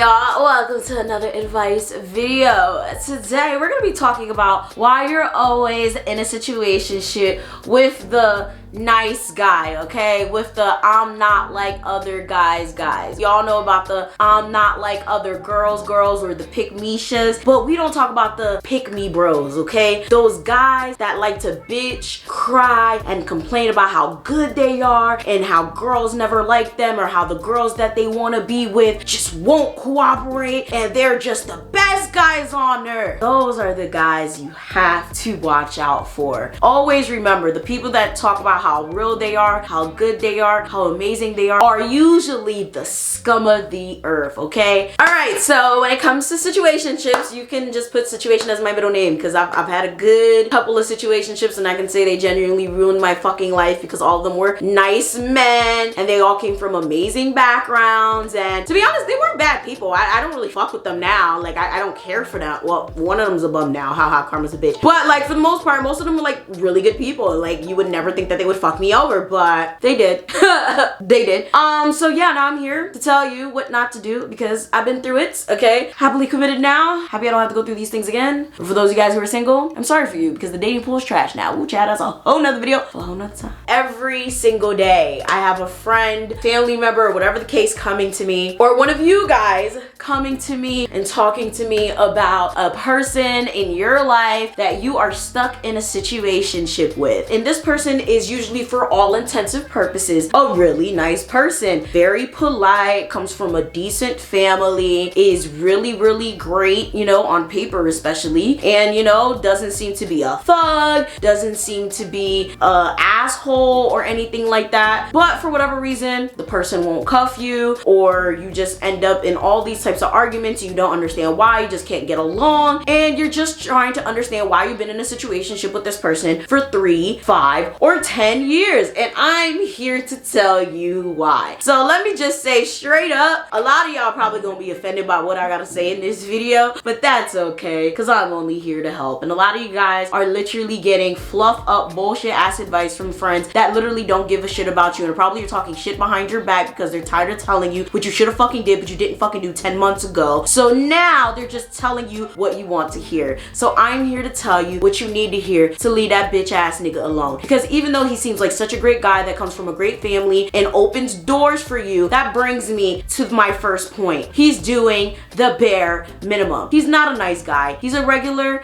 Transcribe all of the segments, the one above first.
y'all? Welcome to another advice video. Today we're gonna be talking about why you're always in a situationship with the nice guy, okay? With the I'm not like other guys. Y'all know about the I'm not like other girls or the pick-me-shas, but we don't talk about the pick-me bros, okay? Those guys that like to bitch, cry, and complain about how good they are and how girls never like them or how the girls that they want to be with just won't cooperate and they're just the best guys on earth. Those are the guys you have to watch out for. Always remember, the people that talk about how real they are, how good they are, how amazing they are usually the scum of the earth, okay? Alright, so when it comes to situationships, you can just put situation as my middle name because I've had a good couple of situationships and I can say they genuinely ruined my fucking life because all of them were nice men and they all came from amazing backgrounds, and to be honest, they weren't bad people. I don't really fuck with them now. Like, I don't care for them. Well, one of them's a bum now. Haha, karma's a bitch. But like, for the most part, most of them were like really good people. Like, you would never think that they would fuck me over, but they did. They did. So yeah, now I'm here to tell you what not to do because I've been through it, okay? Happily committed now. Happy I don't have to go through these things again. But for those of you guys who are single, I'm sorry for you because the dating pool is trash now. Ooh, Chad, that's a whole nother video for a whole nother time. Every single day, I have a friend, family member, whatever the case, coming to me, or one of you guys coming to me and talking to me about a person in your life that you are stuck in a situationship with. And this person is usually, for all intensive purposes, a really nice person. Very polite, comes from a decent family, is really great, you know, on paper especially, and you know, doesn't seem to be a thug, doesn't seem to be a asshole or anything like that. But for whatever reason, the person won't cuff you, or you just end up in all these types of arguments. You don't understand why, you just can't get along, and you're just trying to understand why you've been in a situationship with this person for 3, 5, or 10 years, and I'm here to tell you why. So let me just say straight up, a lot of y'all probably gonna be offended by what I gotta say in this video, but that's okay because I'm only here to help. And a lot of you guys are literally getting fluff up bullshit ass advice from friends that literally don't give a shit about you, and probably you're talking shit behind your back because they're tired of telling you what you should have fucking did but you didn't fucking do 10 months ago. So now they're just telling you what you want to hear. So I'm here to tell you what you need to hear to leave that bitch ass nigga alone, because even though he seems like such a great guy that comes from a great family and opens doors for you, that brings me to my first point. He's doing the bare minimum. He's not a nice guy. He's a regular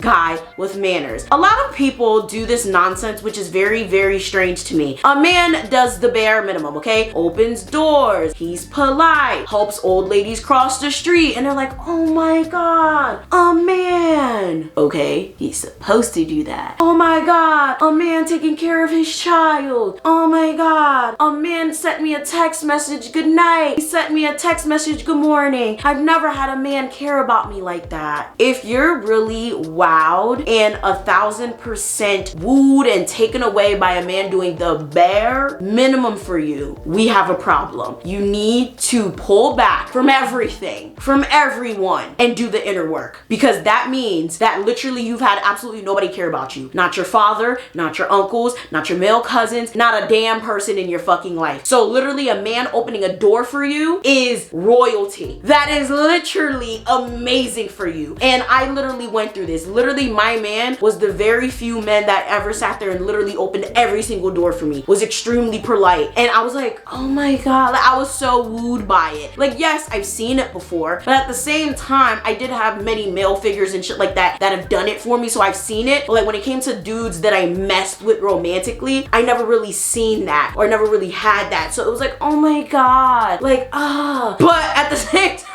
guy with manners. A lot of people do this nonsense, which is very strange to me. A man does the bare minimum, okay? Opens doors, he's polite, helps old ladies cross the street, and they're like, oh my god, a man. Okay, he's supposed to do that. Oh my god, a man taking care of his child. Oh my god, a man sent me a text message good night. He sent me a text message good morning. I've never had a man care about me like that. If you're really wowed and 1000% wooed and taken away by a man doing the bare minimum for you, we have a problem. You need to pull back from everything, from everyone, and do the inner work, because that means that literally you've had absolutely nobody care about you. Not your father, not your uncles, not your male cousins, not a damn person in your fucking life. So literally a man opening a door for you is royalty. That is literally amazing for you. And I literally went through this. Literally my man was the very few men that ever sat there and literally opened every single door for me, was extremely polite, and I was like, oh my god, like, I was so wooed by it. Like, yes, I've seen it before, but at the same time, I did have many male figures and shit like that that have done it for me, so I've seen it. But like, when it came to dudes that I messed with romantically, I never really seen that, or never really had that. So it was like, oh my god, like, but at the same time,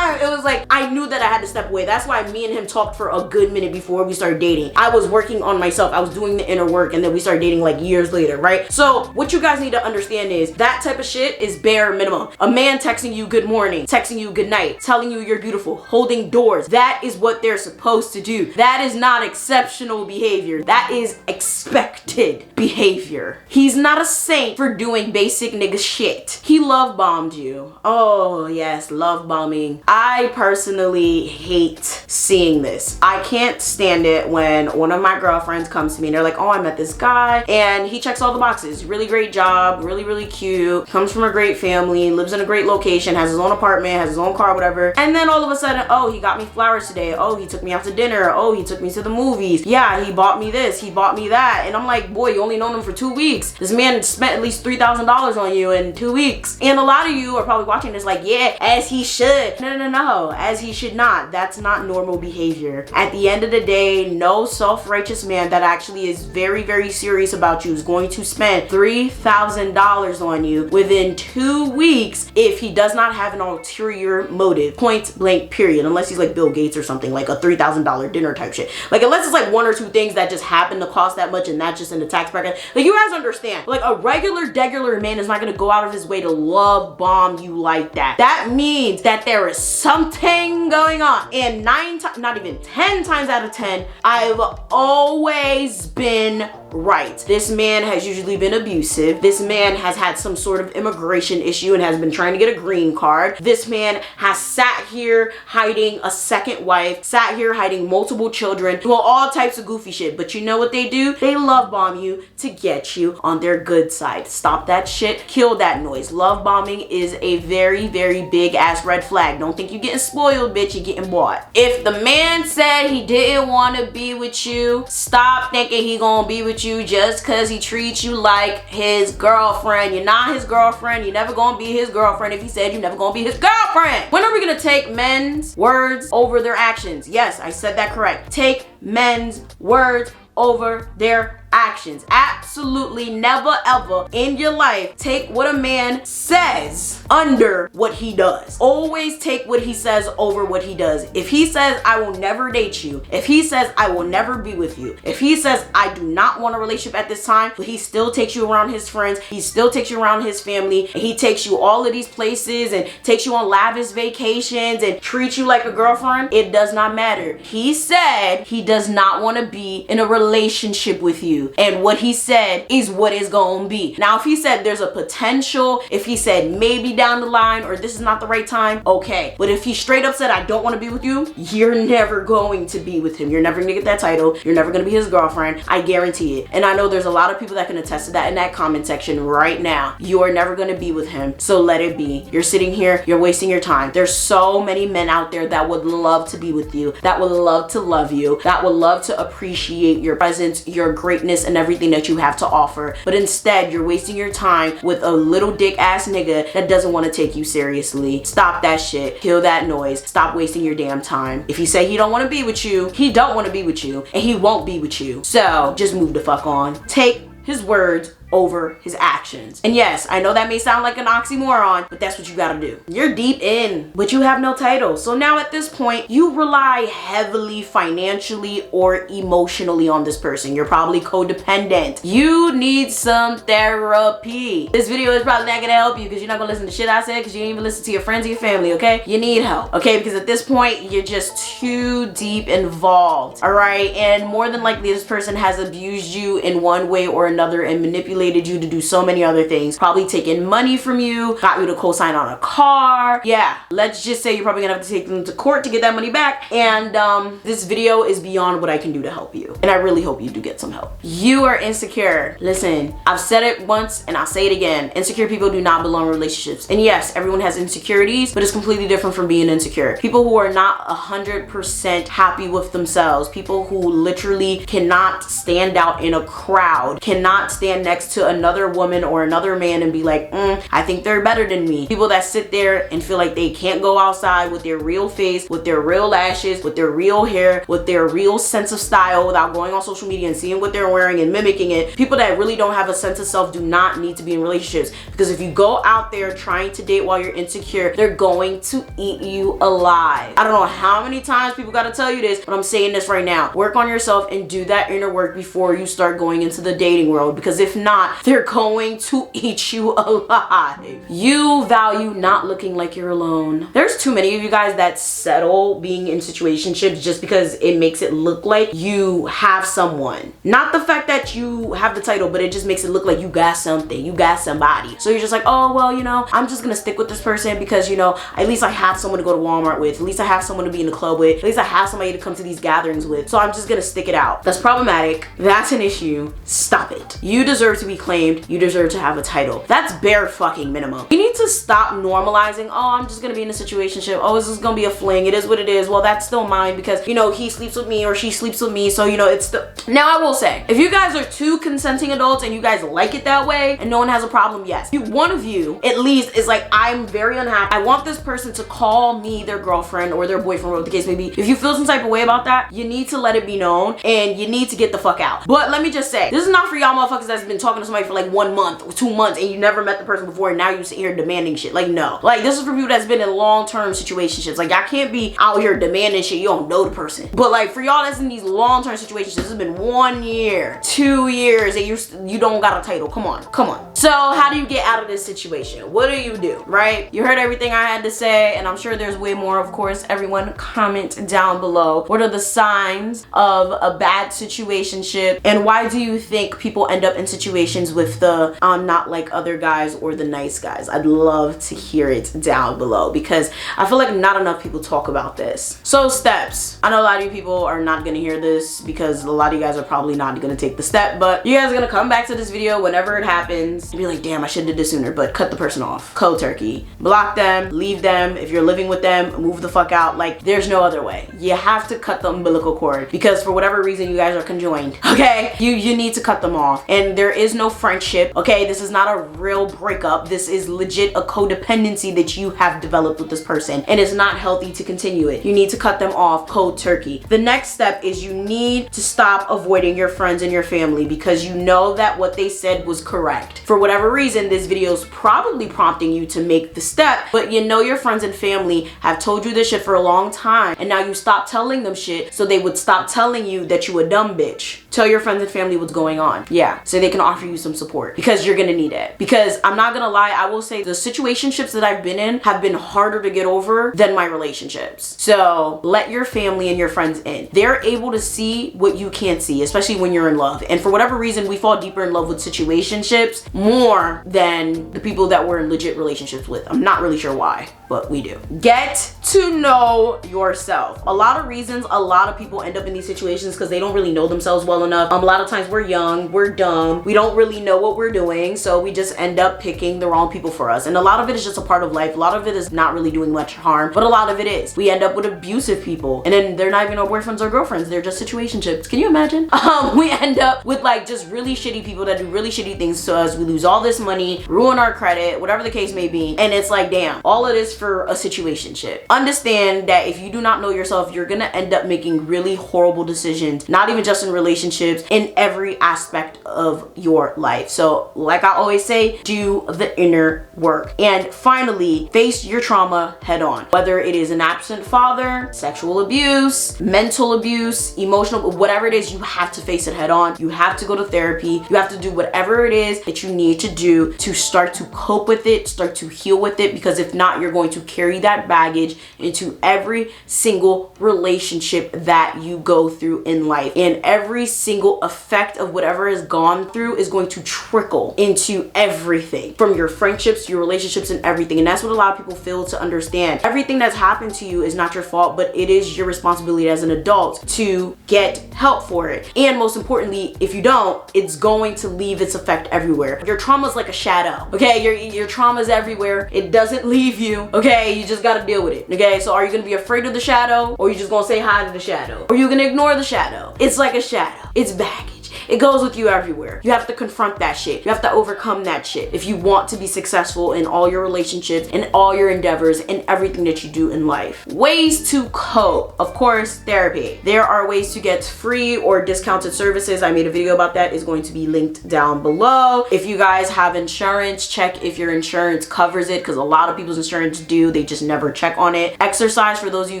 it was like, I knew that I had to step away. That's why me and him talked for a good minute before we started dating. I was working on myself. I was doing the inner work, and then we started dating like years later, right? So what you guys need to understand is that type of shit is bare minimum. A man texting you good morning, texting you good night, telling you you're beautiful, holding doors. That is what they're supposed to do. That is not exceptional behavior. That is expected behavior. He's not a saint for doing basic nigga shit. He love bombed you. Oh yes, love bombing bombing. I personally hate seeing this. I can't stand it when one of my girlfriends comes to me and they're like, oh, I met this guy and he checks all the boxes. Really great job, really cute, comes from a great family, lives in a great location, has his own apartment, has his own car, whatever. And then all of a sudden, oh, he got me flowers today. Oh, he took me out to dinner. Oh, he took me to the movies. Yeah, he bought me this, he bought me that. And I'm like, boy, you only known him for 2 weeks. This man spent at least $3,000 on you in 2 weeks. And a lot of you are probably watching this like, yeah, as he should. No, as he should not. That's not normal behavior. At the end of the day, no self-righteous man that actually is very serious about you is going to spend $3,000 on you within 2 weeks if he does not have an ulterior motive. Point blank period. Unless he's like Bill Gates or something, like a $3,000 dinner type shit. Like, unless it's like 1 or 2 things that just happen to cost that much and that's just in the tax bracket. Like, you guys understand. Like, a regular man is not gonna go out of his way to love bomb you like that. That means that there is something going on. And 9 times, not even 10 times out of 10, I've always been right. This man has usually been abusive. This man has had some sort of immigration issue and has been trying to get a green card. This man has sat here hiding a second wife, sat here hiding multiple children, doing all types of goofy shit. But you know what they do? They love bomb you to get you on their good side. Stop that shit. Kill that noise. Love bombing is a very big ass red flag. Don't think you're getting spoiled, bitch. You're getting bought. If the man said he didn't want to be with you, stop thinking he gonna be with you just because he treats you like his girlfriend. You're not his girlfriend. You're never gonna be his girlfriend if he said you're never gonna be his girlfriend. When are we gonna take men's words over their actions? Yes, I said that correct. Take men's words over their actions. Absolutely never ever in your life take what a man says under what he does. Always take what he says over what he does. If he says, I will never date you, if he says, I will never be with you, if he says, I do not want a relationship at this time, but he still takes you around his friends, he still takes you around his family, and he takes you all of these places and takes you on lavish vacations and treats you like a girlfriend, it does not matter. He said he does not want to be in a relationship with you. And what he said is what it's gonna be. Now, if he said there's a potential, if he said maybe down the line, or this is not the right time, okay. But if he straight up said, I don't want to be with you, you're never going to be with him. You're never gonna get that title. You're never gonna be his girlfriend. I guarantee it. And I know there's a lot of people that can attest to that in that comment section right now. You are never gonna be with him. So let it be. You're sitting here, you're wasting your time. There's so many men out there that would love to be with you, that would love to love you, that would love to appreciate your presence, your greatness, and everything that you have to offer. But instead, you're wasting your time with a little dick ass nigga that doesn't want to take you seriously. Stop that shit. Kill that noise. Stop wasting your damn time. If he say he don't want to be with you, he don't want to be with you, and he won't be with you. So just move the fuck on. Take his words over his actions. And yes, I know that may sound like an oxymoron, but that's what you gotta do. You're deep in, but you have no title. So now at this point, you rely heavily financially or emotionally on this person. You're probably codependent. You need some therapy. This video is probably not gonna help you because you're not gonna listen to shit I said because you didn't even listen to your friends or your family, okay? You need help, okay? Because at this point, you're just too deep involved, all right? And more than likely, this person has abused you in one way or another and manipulated you to do so many other things, probably taking money from you, got you to co-sign on a car. Yeah, let's just say you're probably gonna have to take them to court to get that money back. And this video is beyond what I can do to help you, and I really hope you do get some help. You are insecure. Listen, I've said it once and I'll say it again. Insecure people do not belong in relationships. And yes, everyone has insecurities, but it's completely different from being insecure. People who are not 100% happy with themselves, people who literally cannot stand out in a crowd, cannot stand next to another woman or another man and be like, I think they're better than me. People that sit there and feel like they can't go outside with their real face, with their real lashes, with their real hair, with their real sense of style without going on social media and seeing what they're wearing and mimicking it. People that really don't have a sense of self do not need to be in relationships, because if you go out there trying to date while you're insecure, they're going to eat you alive. I don't know how many times people gotta tell you this, but I'm saying this right now. Work on yourself and do that inner work before you start going into the dating world, because if not, not, they're going to eat you alive. You value not looking like you're alone. There's too many of you guys that settle being in situationships just because it makes it look like you have someone. Not the fact that you have the title, but it just makes it look like you got something, you got somebody. So you're just like, oh, well, you know, I'm just gonna stick with this person because, you know, at least I have someone to go to Walmart with, at least I have someone to be in the club with, at least I have somebody to come to these gatherings with, so I'm just gonna stick it out. That's problematic. That's an issue. Stop it. You deserve to be claimed. You deserve to have a title. That's bare fucking minimum. You need to stop normalizing, oh, I'm just gonna be in a situationship, oh, this is gonna be a fling, it is what it is, well, that's still mine because, you know, he sleeps with me or she sleeps with me, so, you know, it's still. Now I will say, if you guys are two consenting adults and you guys like it that way and no one has a problem, yes. One of you at least is like, I'm very unhappy, I want this person to call me their girlfriend or their boyfriend, whatever the case may be. If you feel some type of way about that, you need to let it be known and you need to get the fuck out. But let me just say, this is not for y'all motherfuckers that's been talking to somebody for like 1 month or 2 months and you never met the person before and now you sit here demanding shit. Like, no. Like, this is for people that's been in long-term situationships. Like, y'all can't be out here demanding shit you don't know the person. But like, for y'all that's in these long-term situations, this has been 1 year, 2 years and you don't got a title. Come on, come on. So how do you get out of this situation? What do? Right? You heard everything I had to say and I'm sure there's way more. Of course, everyone comment down below. What are the signs of a bad situationship and why do you think people end up in situations with the not like other guys or the nice guys? I'd love to hear it down below because I feel like not enough people talk about this. So steps. I know a lot of you people are not gonna hear this because a lot of you guys are probably not gonna take the step, but you guys are gonna come back to this video whenever it happens and be like, damn, I should have did this sooner, but cut the person off. Cold turkey. Block them, leave them. If you're living with them, move the fuck out. Like, there's no other way. You have to cut the umbilical cord because for whatever reason you guys are conjoined, okay? You need to cut them off. And there is no friendship, okay? This is not a real breakup. This is legit a codependency that you have developed with this person and it's not healthy to continue it. You need to cut them off cold turkey. The next step is you need to stop avoiding your friends and your family because you know that what they said was correct. For whatever reason, this video is probably prompting you to make the step, but you know your friends and family have told you this shit for a long time and now you stop telling them shit so they would stop telling you that you a dumb bitch. Tell your friends and family what's going on. Yeah, so they can offer you some support because you're gonna need it. Because I'm not gonna lie, I will say the situationships that I've been in have been harder to get over than my relationships. So let your family and your friends in. They're able to see what you can't see, especially when you're in love. And for whatever reason, we fall deeper in love with situationships more than the people that we're in legit relationships with. I'm not really sure why, but we do. Get to know yourself. A lot of reasons a lot of people end up in these situations because they don't really know themselves well enough. A lot of times we're young, we're dumb, we don't really know what we're doing, so we just end up picking the wrong people for us. And a lot of it is just a part of life. A lot of it is not really doing much harm, but a lot of it is. We end up with abusive people and then they're not even our boyfriends or girlfriends, they're just situationships. Can you imagine? We end up with like just really shitty people that do really shitty things to us. We lose all this money, ruin our credit, whatever the case may be, and it's like, damn, all of this for a situationship. Understand that if you do not know yourself, you're gonna end up making really horrible decisions, not even just in relationships, in every aspect of your life. So like I always say, do the inner work. And finally, face your trauma head on. Whether it is an absent father, sexual abuse, mental abuse, emotional, whatever it is, you have to face it head on. You have to go to therapy. You have to do whatever it is that you need to do to start to cope with it, start to heal with it, because if not, you're going to carry that baggage into every single relationship that you go through in life. And every single effect of whatever has gone through is going to trickle into everything, from your friendships, your relationships, and everything. And that's what a lot of people fail to understand. Everything that's happened to you is not your fault, but it is your responsibility as an adult to get help for it. And most importantly, if you don't, it's going to leave its effect everywhere. Your trauma is like a shadow, okay? Your trauma is everywhere. It doesn't leave you, okay? You just gotta deal with it, okay? So are you gonna be afraid of the shadow, or are you just gonna say hi to the shadow? Or are you gonna ignore the shadow? It's like a shadow. It's baggage. It goes with you everywhere. You have to confront that shit. You have to overcome that shit if you want to be successful in all your relationships and all your endeavors and everything that you do in life. Ways to cope. Of course, therapy. There are ways to get free or discounted services. I made a video about that. It's going to be linked down below. If you guys have insurance, check if your insurance covers it, because a lot of people's insurance do. They just never check on it. Exercise, for those of you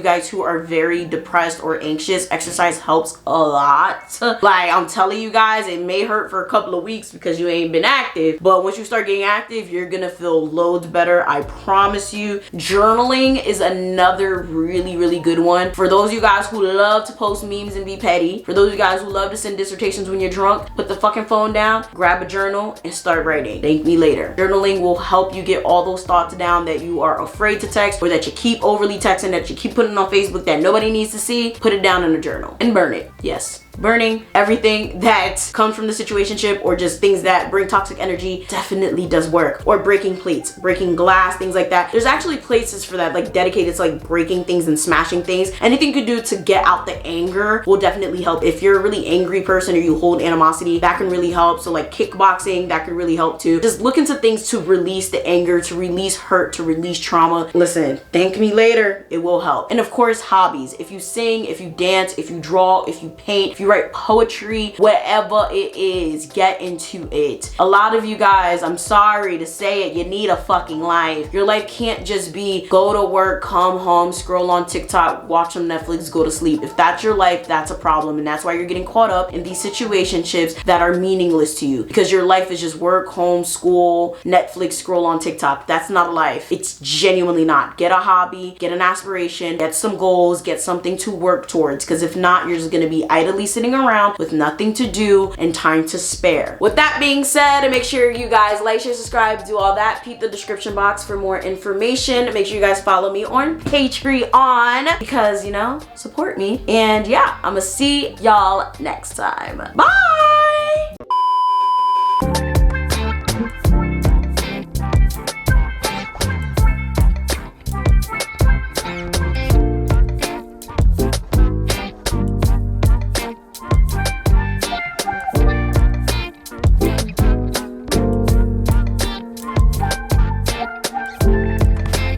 guys who are very depressed or anxious, exercise helps a lot. Like, I'm telling you guys, it may hurt for a couple of weeks because you ain't been active, but once you start getting active, you're gonna feel loads better. I promise you. Journaling is another really good one. For those of you guys who love to post memes and be petty, for those of you guys who love to send dissertations when you're drunk, put the fucking phone down, grab a journal, and start writing. Thank me later. Journaling will help you get all those thoughts down that you are afraid to text, or that you keep overly texting, that you keep putting on Facebook that nobody needs to see. Put it down in a journal and burn it. Yes. Burning everything that comes from the situationship or just things that bring toxic energy definitely does work. Or breaking plates, breaking glass, things like that. There's actually places for that, like dedicated to like breaking things and smashing things. Anything you could do to get out the anger will definitely help. If you're a really angry person or you hold animosity, that can really help. So like kickboxing, that could really help too. Just look into things to release the anger, to release hurt, to release trauma. Listen, thank me later, it will help. And of course, hobbies. If you sing, if you dance, if you draw, if you paint, if you write poetry, whatever it is, get into it. A lot of you guys, I'm sorry to say it, you need a fucking life. Your life can't just be go to work, come home, scroll on TikTok, watch on Netflix, go to sleep. If that's your life, that's a problem, and that's why you're getting caught up in these situationships that are meaningless to you, because your life is just work, home, school, Netflix, scroll on TikTok. That's not a life. It's genuinely not. Get a hobby, get an aspiration, get some goals, get something to work towards, because if not, you're just gonna be idly sitting around with nothing to do and time to spare. With that being said, make sure you guys like, share, subscribe, do all that. Peep the description box for more information. Make sure you guys follow me on Patreon because, you know, support me. And yeah, I'm gonna see y'all next time. Bye!